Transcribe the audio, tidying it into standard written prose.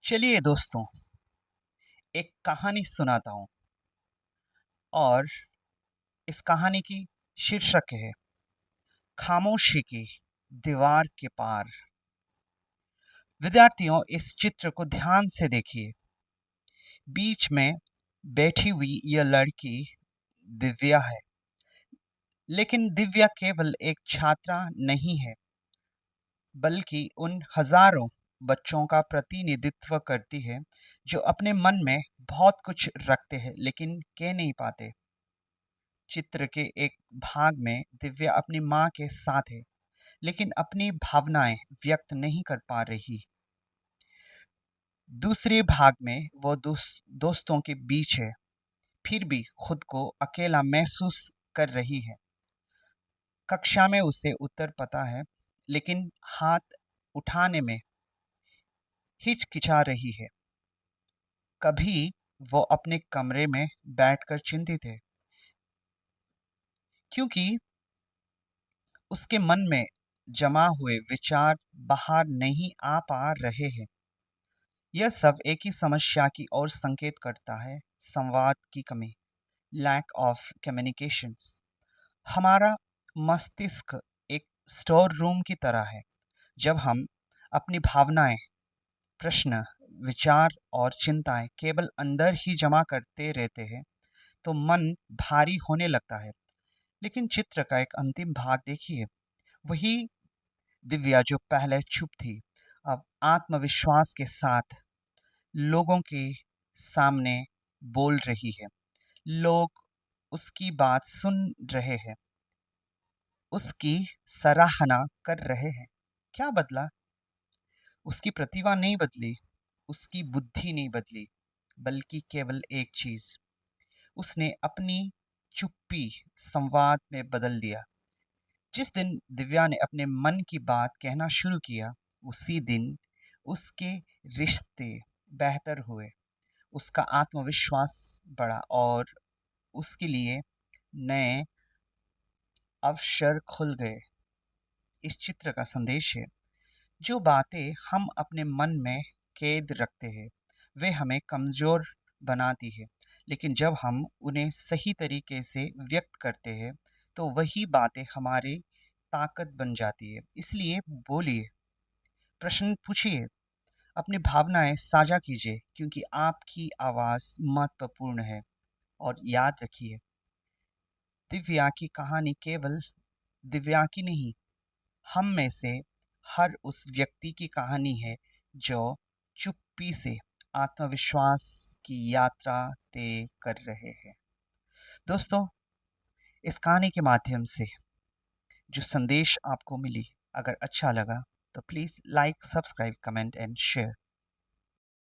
चलिए दोस्तों, एक कहानी सुनाता हूँ और इस कहानी की शीर्षक है खामोशी की दीवार के पार। विद्यार्थियों, इस चित्र को ध्यान से देखिए। बीच में बैठी हुई यह लड़की दिव्या है, लेकिन दिव्या केवल एक छात्रा नहीं है, बल्कि उन हजारों बच्चों का प्रतिनिधित्व करती है जो अपने मन में बहुत कुछ रखते हैं लेकिन कह नहीं पाते। चित्र के एक भाग में दिव्या अपनी माँ के साथ है, लेकिन अपनी भावनाएं व्यक्त नहीं कर पा रही। दूसरे भाग में वो दोस्तों के बीच है, फिर भी खुद को अकेला महसूस कर रही है। कक्षा में उसे उत्तर पता है, लेकिन हाथ उठाने में हिचकिचा रही है। कभी वो अपने कमरे में बैठकर चिंतित है, क्योंकि उसके मन में जमा हुए विचार बाहर नहीं आ पा रहे हैं। यह सब एक ही समस्या की ओर संकेत करता है, संवाद की कमी, लैक ऑफ कम्युनिकेशंस। हमारा मस्तिष्क एक स्टोर रूम की तरह है। जब हम अपनी भावनाएं, प्रश्न, विचार और चिंताएं केवल अंदर ही जमा करते रहते हैं, तो मन भारी होने लगता है। लेकिन चित्र का एक अंतिम भाग देखिए। वही दिव्या जो पहले चुप थी, अब आत्मविश्वास के साथ लोगों के सामने बोल रही है। लोग उसकी बात सुन रहे हैं, उसकी सराहना कर रहे हैं। क्या बदला? उसकी प्रतिभा नहीं बदली, उसकी बुद्धि नहीं बदली, बल्कि केवल एक चीज, उसने अपनी चुप्पी संवाद में बदल दिया। जिस दिन दिव्या ने अपने मन की बात कहना शुरू किया, उसी दिन उसके रिश्ते बेहतर हुए, उसका आत्मविश्वास बढ़ा और उसके लिए नए अवसर खुल गए। इस चित्र का संदेश है, जो बातें हम अपने मन में कैद रखते हैं वे हमें कमज़ोर बनाती है, लेकिन जब हम उन्हें सही तरीके से व्यक्त करते हैं तो वही बातें हमारी ताकत बन जाती है। इसलिए बोलिए, प्रश्न पूछिए, अपनी भावनाएं साझा कीजिए, क्योंकि आपकी आवाज़ महत्वपूर्ण है। और याद रखिए, दिव्या की कहानी केवल दिव्या की नहीं, हम में से हर उस व्यक्ति की कहानी है जो चुप्पी से आत्मविश्वास की यात्रा तय कर रहे हैं। दोस्तों, इस कहानी के माध्यम से जो संदेश आपको मिली, अगर अच्छा लगा तो please like, subscribe, comment and share.